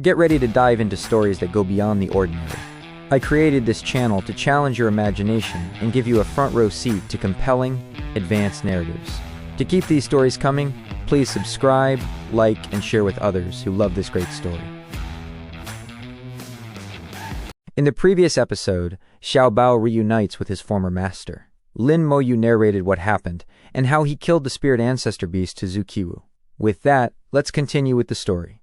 Get ready to dive into stories that go beyond the ordinary. I created this channel to challenge your imagination and give you a front row seat to compelling, advanced narratives. To keep these stories coming, please subscribe, like, and share with others who love this great story. In the previous episode, Xiao Bao reunites with his former master. Lin Moyu narrated what happened and how he killed the spirit ancestor beast to Zhu Qiwu. With that, let's continue with the story.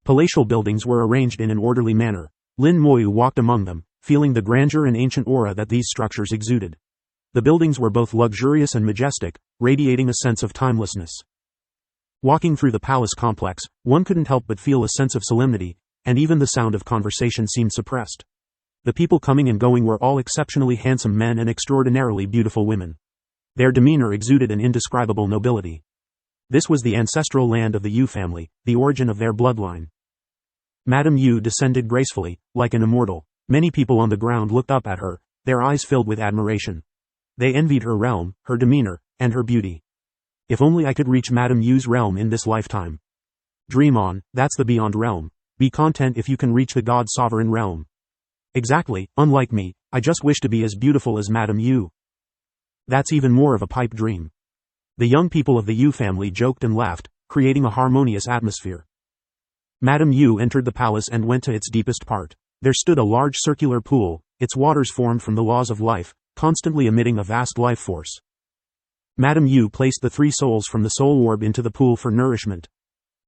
Palatial buildings were arranged in an orderly manner. Lin Moyu walked among them, feeling the grandeur and ancient aura that these structures exuded. The buildings were both luxurious and majestic, radiating a sense of timelessness. Walking through the palace complex, one couldn't help but feel a sense of solemnity, and even the sound of conversation seemed suppressed. The people coming and going were all exceptionally handsome men and extraordinarily beautiful women. Their demeanor exuded an indescribable nobility. This was the ancestral land of the Yu family, the origin of their bloodline. Madame Yu descended gracefully, like an immortal. Many people on the ground looked up at her, their eyes filled with admiration. They envied her realm, her demeanor, and her beauty. If only I could reach Madame Yu's realm in this lifetime. Dream on, that's the beyond realm. Be content if you can reach the God-sovereign realm. Exactly, unlike me, I just wish to be as beautiful as Madame Yu. That's even more of a pipe dream. The young people of the Yu family joked and laughed, creating a harmonious atmosphere. Madame Yu entered the palace and went to its deepest part. There stood a large circular pool, its waters formed from the laws of life, constantly emitting a vast life force. Madame Yu placed the 3 souls from the soul orb into the pool for nourishment.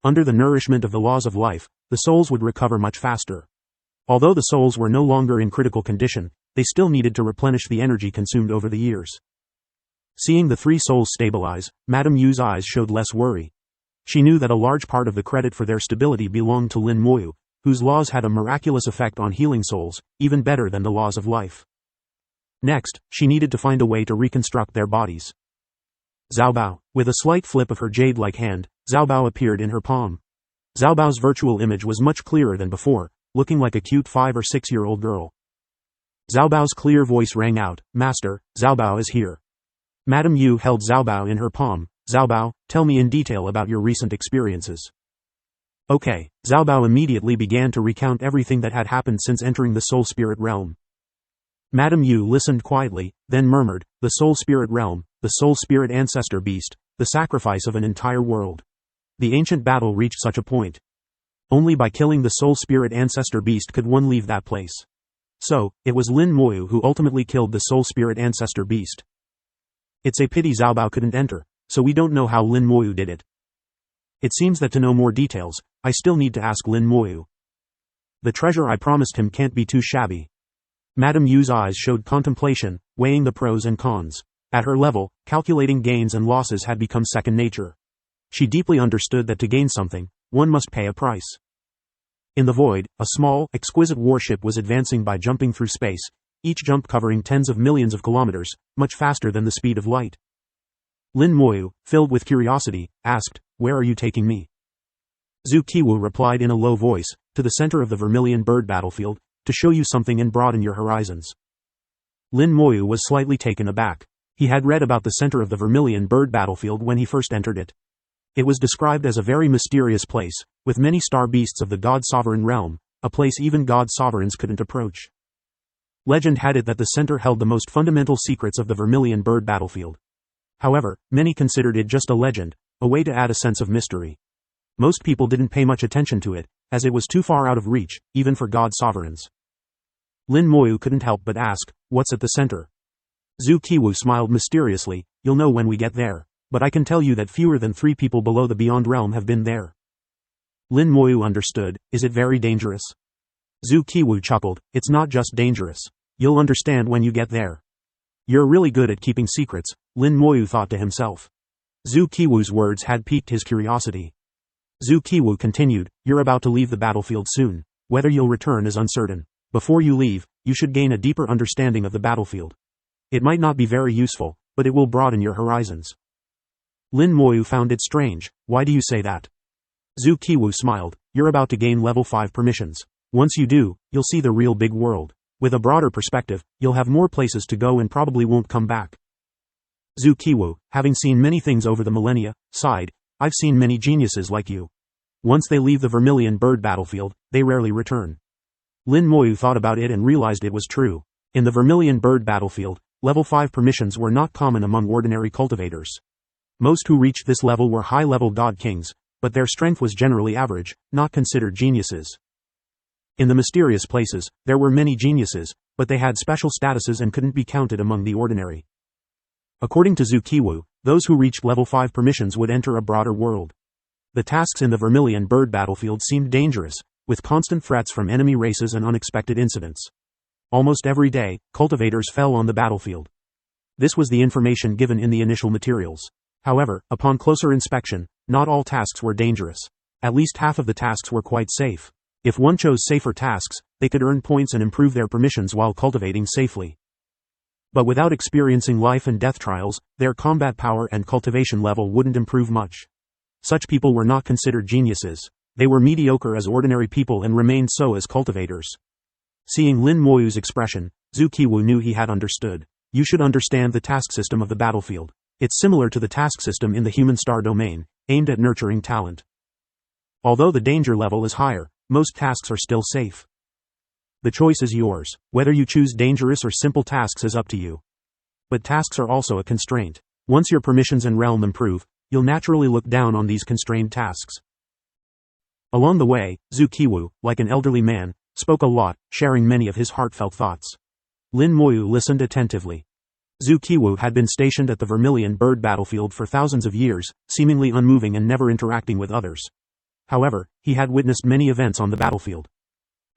Under the nourishment of the laws of life, the souls would recover much faster. Although the souls were no longer in critical condition, they still needed to replenish the energy consumed over the years. Seeing the 3 souls stabilize, Madame Yu's eyes showed less worry. She knew that a large part of the credit for their stability belonged to Lin Moyu, whose laws had a miraculous effect on healing souls, even better than the laws of life. Next, she needed to find a way to reconstruct their bodies. Zhao Bao, with a slight flip of her jade-like hand, Zhao Bao appeared in her palm. Zhao Bao's virtual image was much clearer than before, looking like a cute 5 or 6-year-old girl. Zhao Bao's clear voice rang out, "Master, Zhao Bao is here." Madame Yu held Zhao Bao in her palm. "Zhao Bao, tell me in detail about your recent experiences." Okay, Zhao Bao immediately began to recount everything that had happened since entering the soul spirit realm. Madame Yu listened quietly, then murmured, "The soul spirit realm, the soul spirit ancestor beast, the sacrifice of an entire world. The ancient battle reached such a point. Only by killing the soul spirit ancestor beast could one leave that place. So, it was Lin Moyu who ultimately killed the soul spirit ancestor beast. It's a pity Zhao Bao couldn't enter, so we don't know how Lin Moyu did it. It seems that to know more details, I still need to ask Lin Moyu. The treasure I promised him can't be too shabby." Madame Yu's eyes showed contemplation, weighing the pros and cons. At her level, calculating gains and losses had become second nature. She deeply understood that to gain something, one must pay a price. In the void, a small, exquisite warship was advancing by jumping through space, each jump covering tens of millions of kilometers, much faster than the speed of light. Lin Moyu, filled with curiosity, asked, "Where are you taking me?" Zhu Qiwu replied in a low voice, "To the center of the Vermilion Bird battlefield, to show you something and broaden your horizons." Lin Moyu was slightly taken aback. He had read about the center of the Vermilion Bird battlefield when he first entered it. It was described as a very mysterious place, with many star beasts of the God-sovereign realm, a place even God-sovereigns couldn't approach. Legend had it that the center held the most fundamental secrets of the Vermilion Bird battlefield. However, many considered it just a legend, a way to add a sense of mystery. Most people didn't pay much attention to it, as it was too far out of reach, even for God-sovereigns. Lin Moyu couldn't help but ask, "What's at the center?" Zhu Qiwu smiled mysteriously, "You'll know when we get there. But I can tell you that fewer than 3 people below the Beyond Realm have been there." Lin Moyu understood. "Is it very dangerous?" Zhu Qiwu chuckled, "It's not just dangerous. You'll understand when you get there." "You're really good at keeping secrets," Lin Moyu thought to himself. Zhu Qiwu's words had piqued his curiosity. Zhu Qiwu continued, "You're about to leave the battlefield soon. Whether you'll return is uncertain. Before you leave, you should gain a deeper understanding of the battlefield. It might not be very useful, but it will broaden your horizons." Lin Moyu found it strange. "Why do you say that?" Zhu Qiwu smiled, "You're about to gain level 5 permissions. Once you do, you'll see the real big world. With a broader perspective, you'll have more places to go and probably won't come back." Zhu Qiwu, having seen many things over the millennia, sighed, "I've seen many geniuses like you. Once they leave the Vermilion Bird battlefield, they rarely return. Lin Moyu thought about it and realized it was true. In the Vermilion Bird battlefield, level 5 permissions were not common among ordinary cultivators. Most who reached this level were high-level god kings, but their strength was generally average, not considered geniuses. In the mysterious places, there were many geniuses, but they had special statuses and couldn't be counted among the ordinary. According to Zukiwu, those who reached level 5 permissions would enter a broader world. The tasks in the Vermilion Bird battlefield seemed dangerous, with constant threats from enemy races and unexpected incidents. Almost every day, cultivators fell on the battlefield. This was the information given in the initial materials. However, upon closer inspection, not all tasks were dangerous. At least half of the tasks were quite safe. If one chose safer tasks, they could earn points and improve their permissions while cultivating safely. But without experiencing life and death trials, their combat power and cultivation level wouldn't improve much. Such people were not considered geniuses. They were mediocre as ordinary people and remained so as cultivators. Seeing Lin Moyu's expression, Zukiwu knew he had understood. You should understand the task system of the battlefield. It's similar to the task system in the human star domain, aimed at nurturing talent. Although the danger level is higher, most tasks are still safe. The choice is yours. Whether you choose dangerous or simple tasks is up to you. But tasks are also a constraint. Once your permissions and realm improve, you'll naturally look down on these constrained tasks. Along the way, Zukiwu, like an elderly man, spoke a lot, sharing many of his heartfelt thoughts. Lin Moyu listened attentively. Zukiwu had been stationed at the Vermilion Bird battlefield for thousands of years, seemingly unmoving and never interacting with others. However, he had witnessed many events on the battlefield.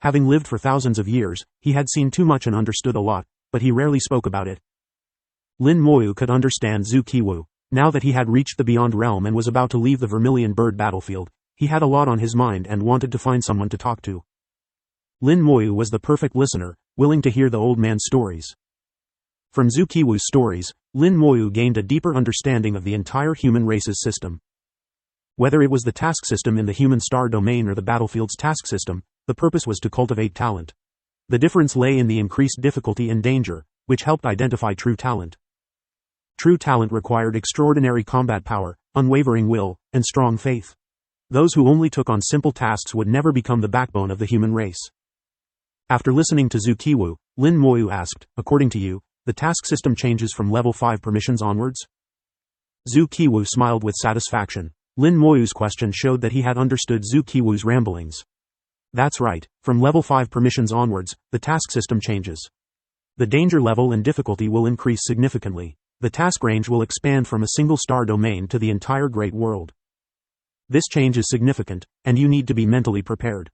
Having lived for thousands of years, he had seen too much and understood a lot, but he rarely spoke about it. Lin Moyu could understand Zukiwu. Now that he had reached the Beyond Realm and was about to leave the Vermilion Bird battlefield, he had a lot on his mind and wanted to find someone to talk to. Lin Moyu was the perfect listener, willing to hear the old man's stories. From Zukiwu's stories, Lin Moyu gained a deeper understanding of the entire human race's system. Whether it was the task system in the human star domain or the battlefield's task system, the purpose was to cultivate talent. The difference lay in the increased difficulty and danger, which helped identify true talent. True talent required extraordinary combat power, unwavering will, and strong faith. Those who only took on simple tasks would never become the backbone of the human race. After listening to Zukiwu, Lin Moyu asked, according to you, the task system changes from level 5 permissions onwards? Zukiwu smiled with satisfaction. Lin Moyu's question showed that he had understood Zukiwu's ramblings. That's right, from level 5 permissions onwards, the task system changes. The danger level and difficulty will increase significantly. The task range will expand from a single star domain to the entire Great World. This change is significant, and you need to be mentally prepared.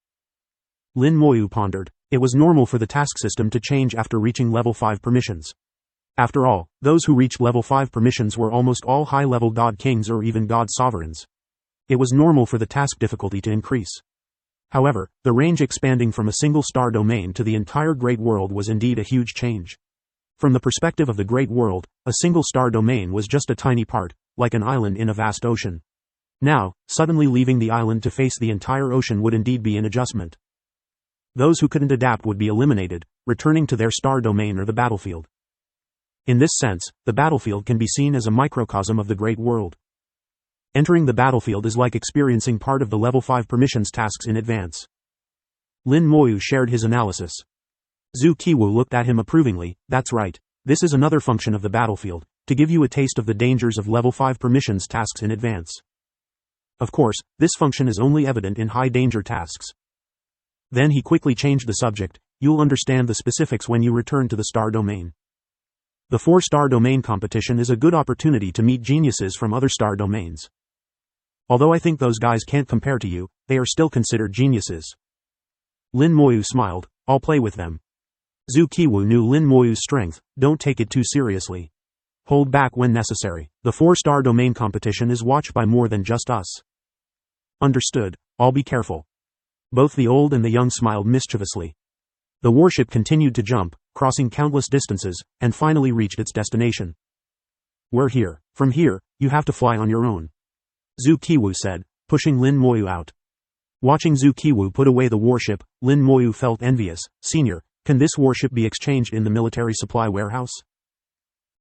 Lin Moyu pondered. It was normal for the task system to change after reaching level 5 permissions. After all, those who reached level 5 permissions were almost all high-level god kings or even god sovereigns. It was normal for the task difficulty to increase. However, the range expanding from a single star domain to the entire Great World was indeed a huge change. From the perspective of the Great World, a single star domain was just a tiny part, like an island in a vast ocean. Now, suddenly leaving the island to face the entire ocean would indeed be an adjustment. Those who couldn't adapt would be eliminated, returning to their star domain or the battlefield. In this sense, the battlefield can be seen as a microcosm of the Great World. Entering the battlefield is like experiencing part of the level 5 permissions tasks in advance. Lin Moyu shared his analysis. Zukiwu looked at him approvingly. That's right. This is another function of the battlefield, to give you a taste of the dangers of level 5 permissions tasks in advance. Of course, this function is only evident in high danger tasks. Then he quickly changed the subject. You'll understand the specifics when you return to the star domain. The 4-star domain competition is a good opportunity to meet geniuses from other star domains. Although I think those guys can't compare to you, they are still considered geniuses. Lin Moyu smiled. I'll play with them. Zukiwu knew Lin Moyu's strength. Don't take it too seriously. Hold back when necessary. The 4-star domain competition is watched by more than just us. Understood. I'll be careful. Both the old and the young smiled mischievously. The warship continued to jump, crossing countless distances, and finally reached its destination. We're here. From here, you have to fly on your own. Zukiwu said, pushing Lin Moyu out. Watching Zukiwu put away the warship, Lin Moyu felt envious. Senior, can this warship be exchanged in the military supply warehouse?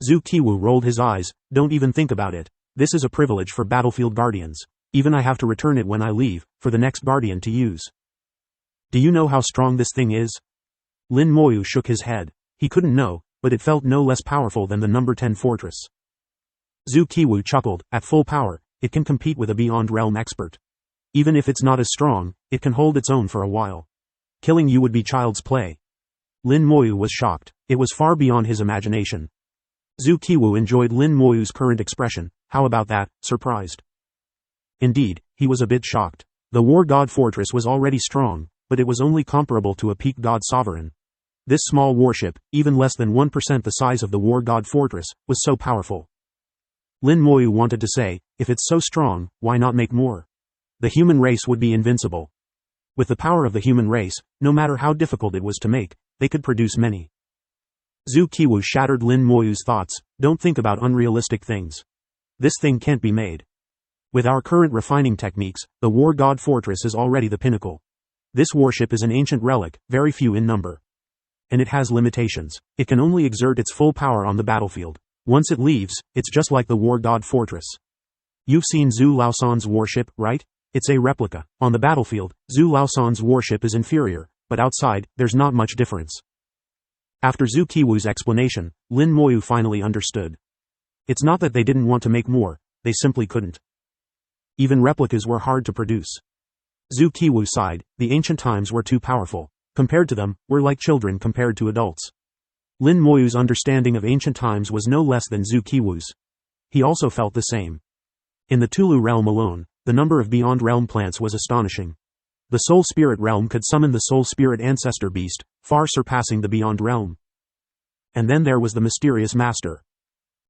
Zukiwu rolled his eyes. Don't even think about it. This is a privilege for battlefield guardians. Even I have to return it when I leave, for the next guardian to use. Do you know how strong this thing is? Lin Moyu shook his head. He couldn't know, but it felt no less powerful than the number 10 fortress. Zhu Qiwu chuckled. At full power, it can compete with a Beyond Realm expert. Even if it's not as strong, it can hold its own for a while. Killing you would be child's play. Lin Moyu was shocked. It was far beyond his imagination. Zhu Qiwu enjoyed Lin Moyu's current expression. How about that, surprised? Indeed, he was a bit shocked. The War God Fortress was already strong, but it was only comparable to a peak God Sovereign. This small warship, even less than 1% the size of the War God Fortress, was so powerful. Lin Moyu wanted to say, if it's so strong, why not make more? The human race would be invincible. With the power of the human race, no matter how difficult it was to make, they could produce many. Zhu Qiwu shattered Lin Moyu's thoughts. Don't think about unrealistic things. This thing can't be made. With our current refining techniques, the War God Fortress is already the pinnacle. This warship is an ancient relic, very few in number. And it has limitations. It can only exert its full power on the battlefield. Once it leaves, it's just like the War God Fortress. You've seen Zhu Laosan's warship, right? It's a replica. On the battlefield, Zhu Laosan's warship is inferior, but outside, there's not much difference. After Zhu Qiwu's explanation, Lin Moyu finally understood. It's not that they didn't want to make more, they simply couldn't. Even replicas were hard to produce. Zhu Qiwu sighed. The ancient times were too powerful. Compared to them, we're like children compared to adults. Lin Moyu's understanding of ancient times was no less than Zhu Qiwu's. He also felt the same. In the Tulu realm alone, the number of Beyond Realm plants was astonishing. The Soul Spirit realm could summon the Soul Spirit Ancestor Beast, far surpassing the Beyond Realm. And then there was the mysterious Master.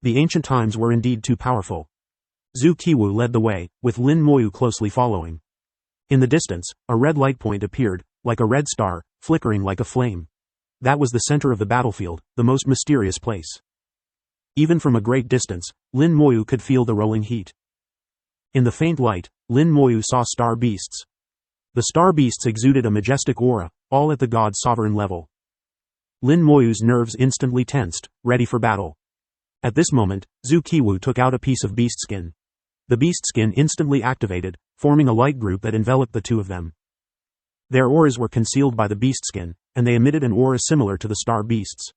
The ancient times were indeed too powerful. Zhu Qiwu led the way, with Lin Moyu closely following. In the distance, a red light point appeared, like a red star, flickering like a flame. That was the center of the battlefield, the most mysterious place. Even from a great distance, Lin Moyu could feel the rolling heat. In the faint light, Lin Moyu saw star beasts. The star beasts exuded a majestic aura, all at the God Sovereign level. Lin Moyu's nerves instantly tensed, ready for battle. At this moment, Zhu Qiwu took out a piece of beast skin. The beast skin instantly activated, forming a light group that enveloped the two of them. Their auras were concealed by the beast skin, and they emitted an aura similar to the star beasts.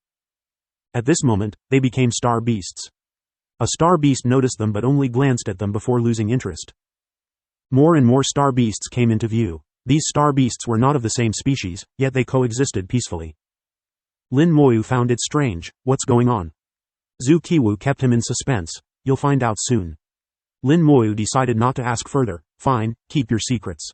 At this moment, they became star beasts. A star beast noticed them but only glanced at them before losing interest. More and more star beasts came into view. These star beasts were not of the same species, yet they coexisted peacefully. Lin Moyu found it strange. What's going on? Zhu Qiwu kept him in suspense. You'll find out soon. Lin Moyu decided not to ask further. Fine, keep your secrets.